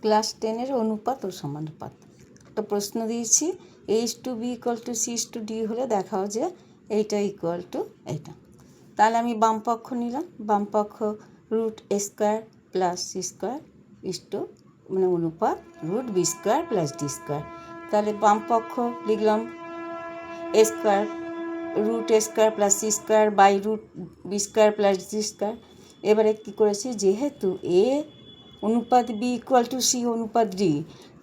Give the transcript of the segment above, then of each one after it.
Class 10-এর অনুপাত ও সমানুপাত। একটা প্রশ্ন দিয়েছি, a:b = c:d হলে দেখাও যে এইটা ইকুয়াল টু এইটা। তাহলে আমি বাম পক্ষ নিলাম, বাম পক্ষ √a² + c² মানে অনুপাত √b² + d²। তাহলে বাম পক্ষ লিখলাম a² √a² + c² /√b² + d²। এবারে কী করেছি, যেহেতু a অনুপাত b = c অনুপাত d,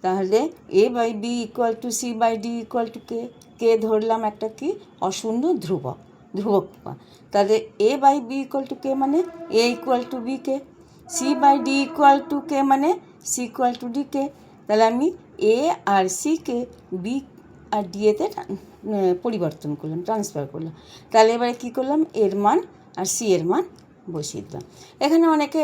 তাহলে a/b = c/d = k ধরলাম একটা কি অশূন্য ধ্রুবক। তাহলে a/b = k মানে a = bk, c/d = k মানে c = dk। তাহলে আমি a R c K b R d এতে পরিবর্তন করলাম, ট্রান্সফার করলাম। তাহলে এবারে কী করলাম, এর মান আর c এর মান বসিয়ে দিলাম। এখানে অনেকে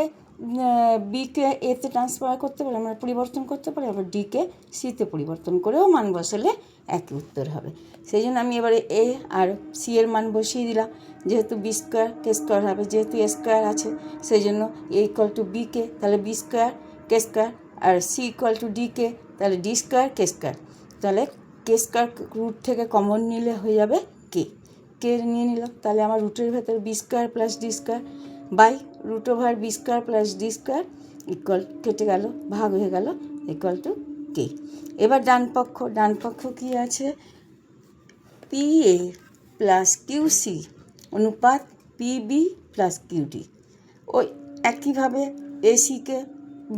বিকে এতে ট্রান্সফার করতে পারে, আমরা পরিবর্তন করতে পারি, আবার ডিকে সিতে পরিবর্তন করেও মান বসালে একই উত্তর হবে। সেই জন্য আমি এবারে এ আর সি এর মান বসিয়ে দিলাম। যেহেতু b² k² হবে, যেহেতু a² আছে সেই জন্য a = bk, তাহলে b² k² আর c = dk, তাহলে d² k²। তাহলে k² রুট থেকে কমন নিলে হয়ে যাবে কে নিয়ে নিলাম। তাহলে আমার রুটের ভেতর b² + d² by √b² + d² কেটে গেল, ভাগ হয়ে গেল = k। এবার ডান পক্ষ কি আছে, PA + QC অনুপাত PB + QD। ওই একইভাবে ACকে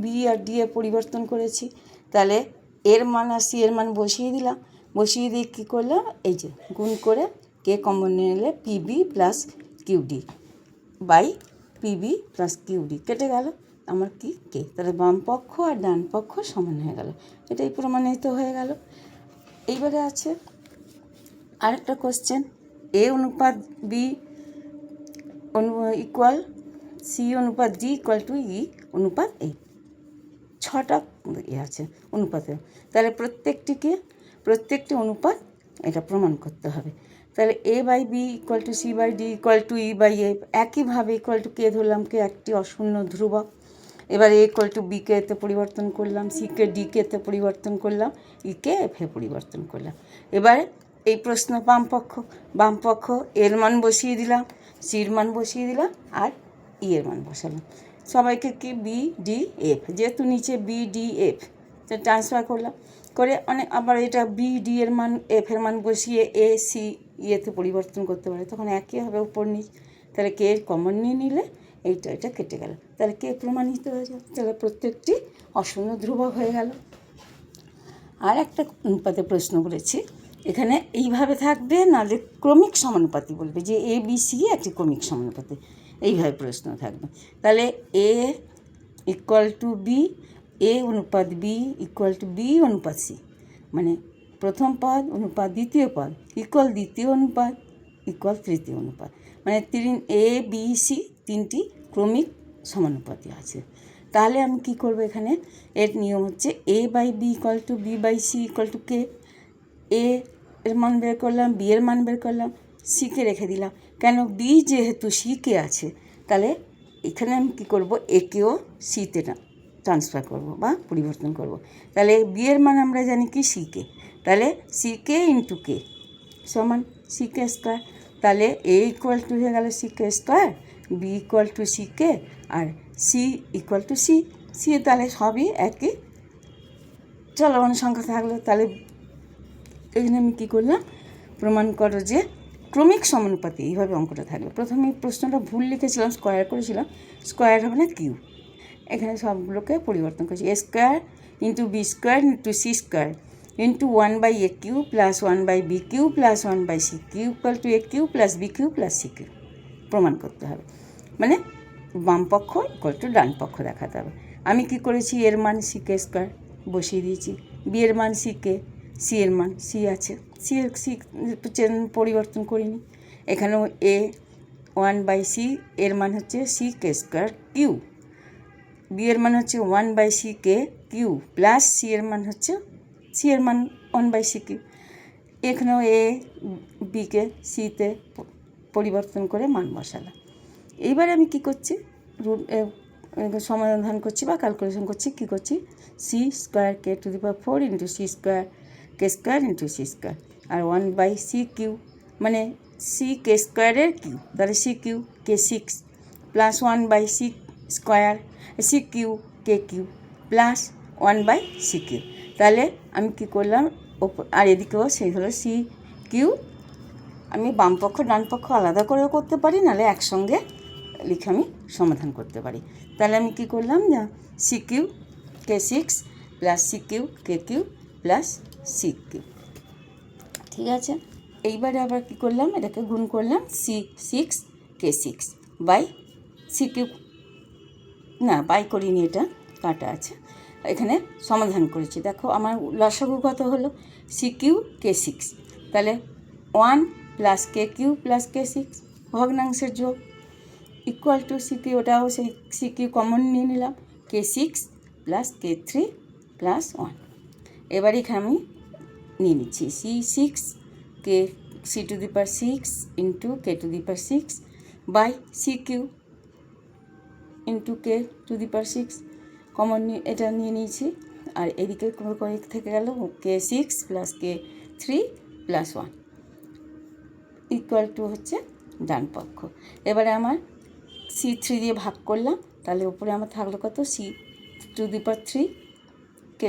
B আর D এ পরিবর্তন করেছি। তাহলে এর মান আর C এর মান বসিয়ে দিলাম। বসিয়ে দিয়ে কী করলাম, এই যে গুণ করে কে কমন নিয়ে নিলে PB + QD /PB + QD কেটে গেল আমার কি কে। তাহলে বাম পক্ষ আর ডান পক্ষ সমান হয়ে গেল, এটাই প্রমাণিত হয়ে গেল। এইবারে আছে আরেকটা কোশ্চেন, A অনুপাত B ইকুয়াল C অনুপাত D = E অনুপাত A। 6টা আছে অনুপাতে, তাহলে প্রত্যেকটি অনুপাত এটা প্রমাণ করতে হবে। তাহলে a/b = c/d = e/a, একইভাবে = k ধরলাম, কে একটি অশূন্য ধ্রুবক। এবার a = bk তে পরিবর্তন করলাম, cকে dk তে পরিবর্তন করলাম, ইকে এফে পরিবর্তন করলাম। এবার এই প্রশ্ন বাম পক্ষ এর মান বসিয়ে দিলাম, সির মান বসিয়ে দিলাম আর ই এর মান বসালাম। সবাইকে কি বি ডি এফ, যেহেতু নিচে বি ডি এফ ট্রান্সফার করলাম করে আবার এটা বি ডি এর মান এফ এর মান বসিয়ে এ সি ইয়েতে পরিবর্তন করতে পারে, তখন একই হবে উপর নিচ। তাহলে কে কমন নিয়ে নিলে এটা কেটে গেল, তাহলে কে প্রমাণিত হয়ে যাবে। তাহলে প্রত্যেকটি অশূন্য ধ্রুবক হয়ে গেল। আর একটা অনুপাতে প্রশ্ন করেছি, এখানে এইভাবে থাকবে, নাহলে ক্রমিক সমানুপাতি বলবে যে এ বি সি একটি ক্রমিক সমানুপাতি, এইভাবে প্রশ্ন থাকবে। তাহলে এ = বি, এ অনুপাত বি = বি অনুপাত সি, মানে প্রথম পদ অনুপাত দ্বিতীয় পদ দ্বিতীয় অনুপাত তৃতীয় অনুপাত, মানে এ বি সি তিনটি ক্রমিক সমানুপাতি আছে। তাহলে আমি কি করব, এখানে এর নিয়ম হচ্ছে a/b = b/c = k। এ এর মান বের করলাম, বি এর মান বের করলাম, সিকে রেখে দিলাম। কেন, বি যেহেতু সিকে আছে, তাহলে এখানে আমি কী করব, একেও সিতে ট্রান্সফার করব বা পরিবর্তন করব। তাহলে বি এর মান আমরা জানি কি সিকে, তাহলে সিকে × কে সমান c²। তাহলে a = হয়ে গেল c², b = সিকে আর c = সি তাহলে সবই একই চলমান সংখ্যা থাকলো। তাহলে এখানে আমি কী করলাম, প্রমাণ করো যে ক্রমিক সমানুপাতি, এইভাবে অঙ্কটা থাকবে। প্রথমে প্রশ্নটা ভুল লিখেছিলাম, স্কোয়ার করেছিলাম, স্কোয়ার হবে না কিউ, এখানে সবগুলোকে পরিবর্তন করেছি। a² × b² × c² × 1/aq + 1/bq + 1/cq = aq + bq + cq প্রমাণ করতে হবে, মানে বাম পক্ষ = ডান পক্ষ দেখাতে হবে। আমি কি করেছি, এর মান c² বসিয়ে দিয়েছি, বি এর মান সিকে, সি এর মান সি আছে, সি পরিবর্তন করিনি। এখানেও এ 1/c এর মান হচ্ছে c² কিউ, বি এর মান হচ্ছে 1/ck কিউ প্লাস সি এর মান হচ্ছে 1/ck। এখানেও এ বিকে সিতে পরিবর্তন করে মান বসালাম। এইবার আমি কি করছি, সমাধান করছি বা ক্যালকুলেশন করছি, কী করছি, c square k to the power 4 into c square k square into c square আর 1/c কিউ, মানে সি কে স্কোয়ারের কিউ, তাহলে সি কিউ কে 6 plus 1/c square c Q কে কিউ প্লাস 1/c কিউ। তাহলে আমি কী করলাম, আর এদিকেও সেই হলো সি কিউ। আমি বামপক্ষ ডানপক্ষ আলাদা করেও করতে পারি, নাহলে একসঙ্গে লিখে আমি সমাধান করতে পারি। তাহলে আমি কী করলাম, না সি কিউ কে 6 প্লাস সি কিউ কে কিউ প্লাস সি কিউ। ঠিক আছে, এইবারে আবার কী করলাম, এটাকে গুণ করলাম, C 6 K 6 by C Q, না বাই করিনি, এটা কাটা আছে, এখানে সমাধান করেছি। দেখো আমার লসাগু কত হলো, সি কিউ কে 6, তাহলে 1 প্লাস কে কিউ প্লাস কে 6 ভগ্নাংশের যোগ ইকুয়াল টু সি কিউ, ওটাও সেই সি কিউ কমন নিয়ে নিলাম, কে 6 প্লাস কে 3 প্লাস 1। এবার এখানে আমি নিয়ে নিচ্ছি C 6 K C to the power 6 into K to the power 6 by C Q into K to the power 6 common এটা নিয়ে নিয়েছি। আর এদিকে করে থেকে গেল K 6 plus K 3 plus 1 equal to হচ্ছে ডান পক্ষ। এবারে আমার সি 3 দিয়ে ভাগ করলাম, তাহলে উপরে আমার থাকলো কত, সি টু দি পাওয়ার 3 কে,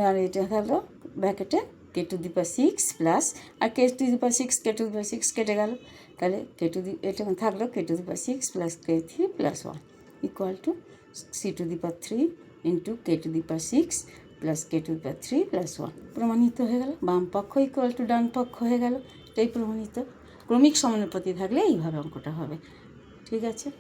আর এটা থাকলো ব্র্যাকেটে k to the power 6 plus, আর k to the power 6 k to the power 6 কেটে গেল, তাহলে কে টু দি এটা থাকলো k to the power 6 plus K 3 plus 1 equal to c to the power 3 into K to the power 6 plus k to the power 3 plus 1 প্রমাণিত হয়ে গেল। বাম পক্ষ ইকুয়াল টু ডান পক্ষ হয়ে গেল, এটাই প্রমাণিত। ক্রমিক সমানুপাতি থাকলে এইভাবে অঙ্কটা হবে। ঠিক আছে।